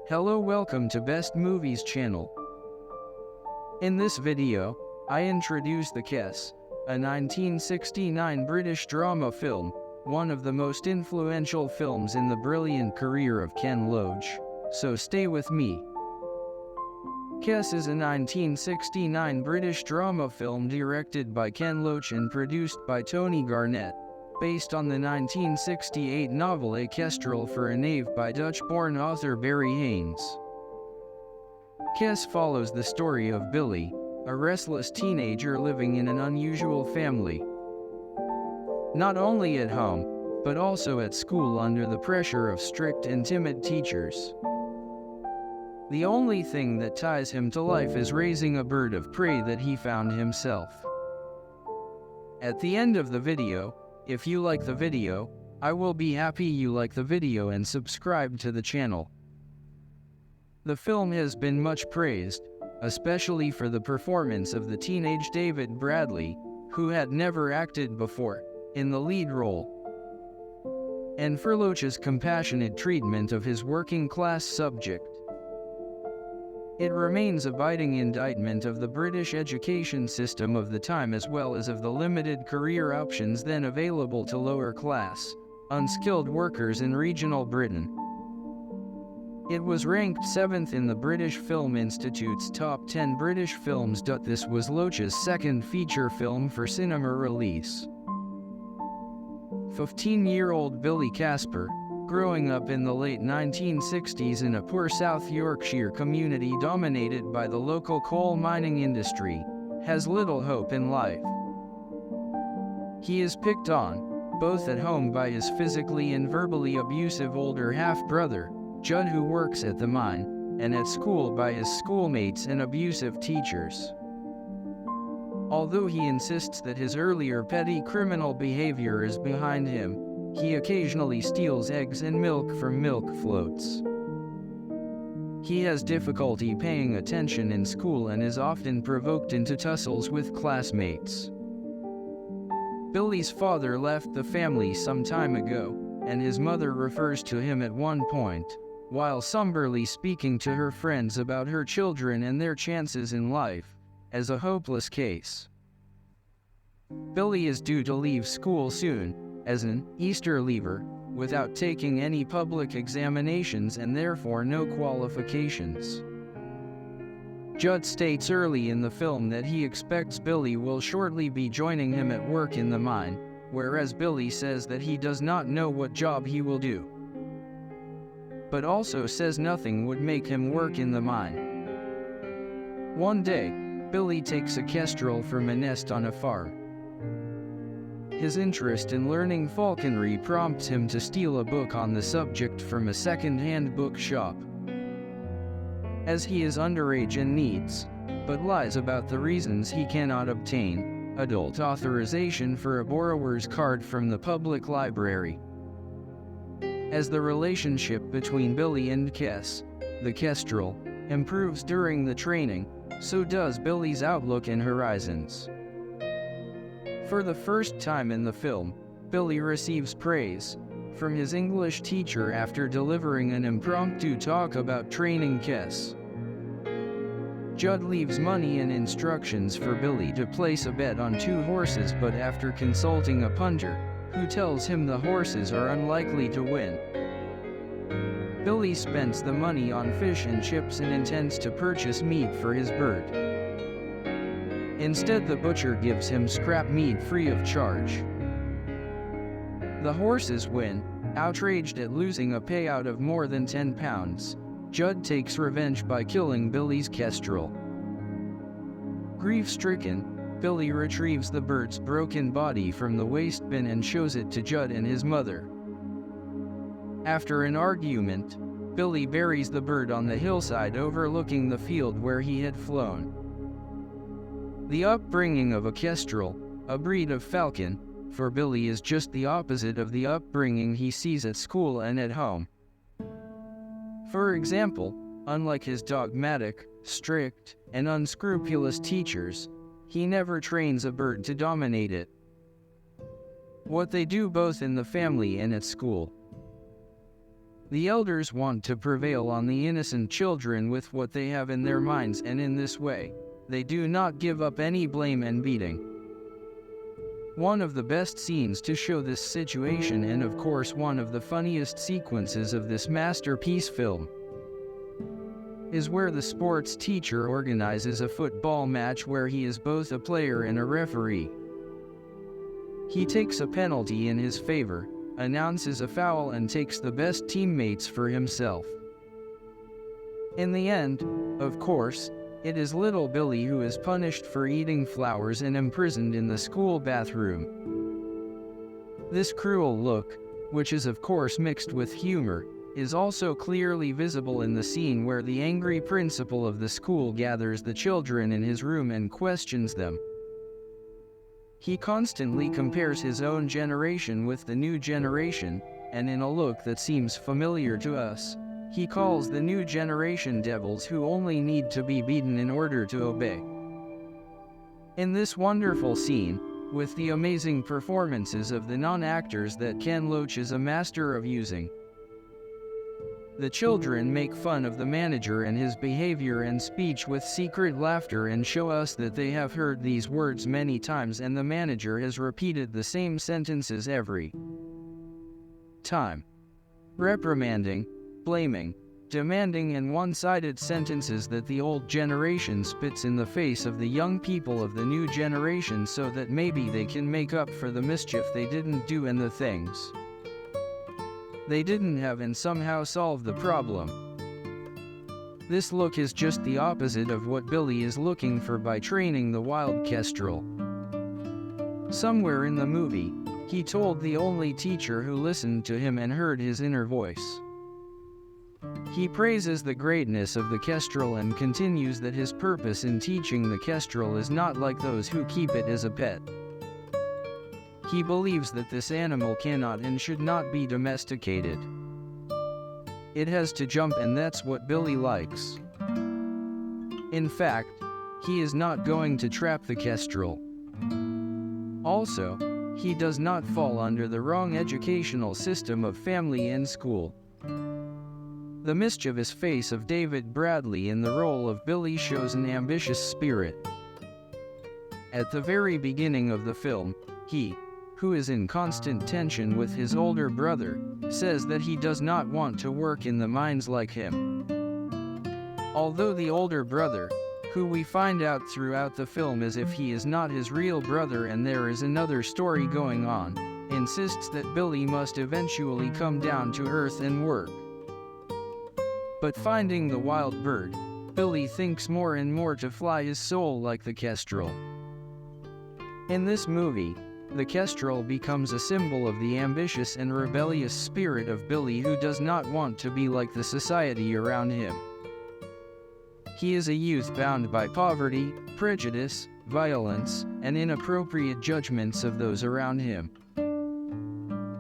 Hello, welcome to Best Movies channel. In this video, I introduce The Kiss, a 1969 British drama film, one of the most influential films in the brilliant career of Ken Loach, so stay with me. Kiss is a 1969 British drama film directed by Ken Loach and produced by Tony Garnett, based on the 1968 novel A Kestrel for a Knave by Dutch-born author Barry Hines. Kiss follows the story of Billy, a restless teenager living in an unusual family. Not only at home, but also at school under the pressure of strict and timid teachers. The only thing that ties him to life is raising a bird of prey that he found himself. At the end of the video, if you like the video, I will be happy you like the video and subscribe to the channel. The film has been much praised, especially for the performance of the teenage David Bradley, who had never acted before, in the lead role, and for Loach's compassionate treatment of his working-class subject. It remains a biting indictment of the British education system of the time as well as of the limited career options then available to lower-class, unskilled workers in regional Britain. It was ranked 7th in the British Film Institute's top 10 British films. This was Loach's second feature film for cinema release. 15-year-old Billy Casper, growing up in the late 1960s in a poor South Yorkshire community dominated by the local coal mining industry, has little hope in life. He is picked on, both at home by his physically and verbally abusive older half-brother, Judd, who works at the mine, and at school by his schoolmates and abusive teachers. Although he insists that his earlier petty criminal behavior is behind him, he occasionally steals eggs and milk from milk floats. He has difficulty paying attention in school and is often provoked into tussles with classmates. Billy's father left the family some time ago, and his mother refers to him at one point, while somberly speaking to her friends about her children and their chances in life, as a hopeless case. Billy is due to leave school soon, as an Easter leaver, without taking any public examinations and therefore no qualifications. Judd states early in the film that he expects Billy will shortly be joining him at work in the mine, whereas Billy says that he does not know what job he will do, but also says nothing would make him work in the mine. One day, Billy takes a kestrel from a nest on a farm. His interest in learning falconry prompts him to steal a book on the subject from a second-hand bookshop. As he is underage and needs, but lies about the reasons he cannot obtain, adult authorization for a borrower's card from the public library. As the relationship between Billy and Kiss, the kestrel, improves during the training, so does Billy's outlook and horizons. For the first time in the film, Billy receives praise from his English teacher after delivering an impromptu talk about training Kiss. Judd leaves money and instructions for Billy to place a bet on 2 horses, but after consulting a punter, who tells him the horses are unlikely to win, Billy spends the money on fish and chips and intends to purchase meat for his bird. Instead, the butcher gives him scrap meat free of charge. The horses win. Outraged at losing a payout of more than £10, Judd takes revenge by killing Billy's kestrel. Grief-stricken, Billy retrieves the bird's broken body from the waste bin and shows it to Judd and his mother. After an argument, Billy buries the bird on the hillside overlooking the field where he had flown. The upbringing of a kestrel, a breed of falcon, for Billy is just the opposite of the upbringing he sees at school and at home. For example, unlike his dogmatic, strict, and unscrupulous teachers, he never trains a bird to dominate it. what they do both in the family and at school. The elders want to prevail on the innocent children with what they have in their minds, and in this way, they do not give up any blame and beating. One of the best scenes to show this situation, and of course one of the funniest sequences of this masterpiece film, is where the sports teacher organizes a football match where he is both a player and a referee. He takes a penalty in his favor, announces a foul, and takes the best teammates for himself. In the end, of course, it is little Billy who is punished for eating flowers and imprisoned in the school bathroom. This cruel look, which is of course mixed with humor, is also clearly visible in the scene where the angry principal of the school gathers the children in his room and questions them. He constantly compares his own generation with the new generation, and in a look that seems familiar to us, he calls the new generation devils who only need to be beaten in order to obey. In this wonderful scene, with the amazing performances of the non-actors that Ken Loach is a master of using, the children make fun of the manager and his behavior and speech with secret laughter and show us that they have heard these words many times, and the manager has repeated the same sentences every time. Reprimanding, blaming, demanding, and one-sided sentences that the old generation spits in the face of the young people of the new generation so that maybe they can make up for the mischief they didn't do and the things they didn't have, and somehow solve the problem. This look is just the opposite of what Billy is looking for by training the wild kestrel. Somewhere in the movie, he told the only teacher who listened to him and heard his inner voice. He praises the greatness of the kestrel and continues that his purpose in teaching the kestrel is not like those who keep it as a pet. He believes that this animal cannot and should not be domesticated. It has to jump, and that's what Billy likes. In fact, he is not going to trap the kestrel. Also, he does not fall under the wrong educational system of family and school. The mischievous face of David Bradley in the role of Billy shows an ambitious spirit. At the very beginning of the film, he, who is in constant tension with his older brother, says that he does not want to work in the mines like him. Although the older brother, who we find out throughout the film as if he is not his real brother and there is another story going on, insists that Billy must eventually come down to earth and work. But finding the wild bird, Billy thinks more and more to fly his soul like the kestrel. In this movie, the kestrel becomes a symbol of the ambitious and rebellious spirit of Billy, who does not want to be like the society around him. He is a youth bound by poverty, prejudice, violence, and inappropriate judgments of those around him.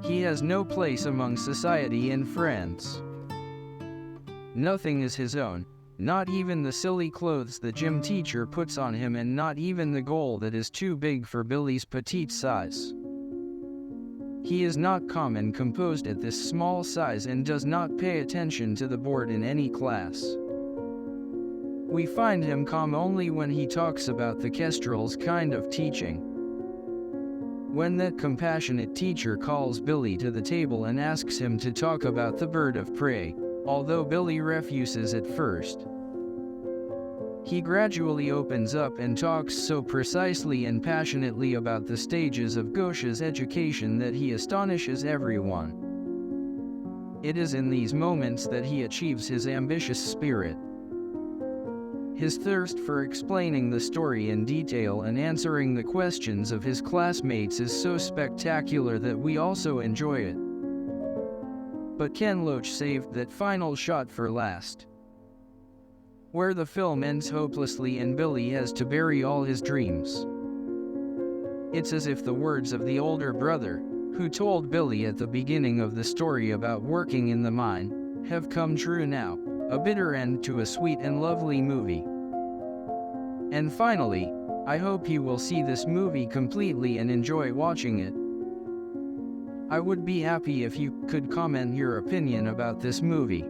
He has no place among society and friends. Nothing is his own, not even the silly clothes the gym teacher puts on him, and not even the goal that is too big for Billy's petite size. He is not calm and composed at this small size and does not pay attention to the board in any class. We find him calm only when he talks about the kestrel's kind of teaching. When that compassionate teacher calls Billy to the table and asks him to talk about the bird of prey, although Billy refuses at first, he gradually opens up and talks so precisely and passionately about the stages of Gauche's education that he astonishes everyone. It is in these moments that he achieves his ambitious spirit. His thirst for explaining the story in detail and answering the questions of his classmates is so spectacular that we also enjoy it. But Ken Loach saved that final shot for last, where the film ends hopelessly and Billy has to bury all his dreams. It's as if the words of the older brother, who told Billy at the beginning of the story about working in the mine, have come true now, a bitter end to a sweet and lovely movie. And finally, I hope you will see this movie completely and enjoy watching it. I would be happy if you could comment your opinion about this movie.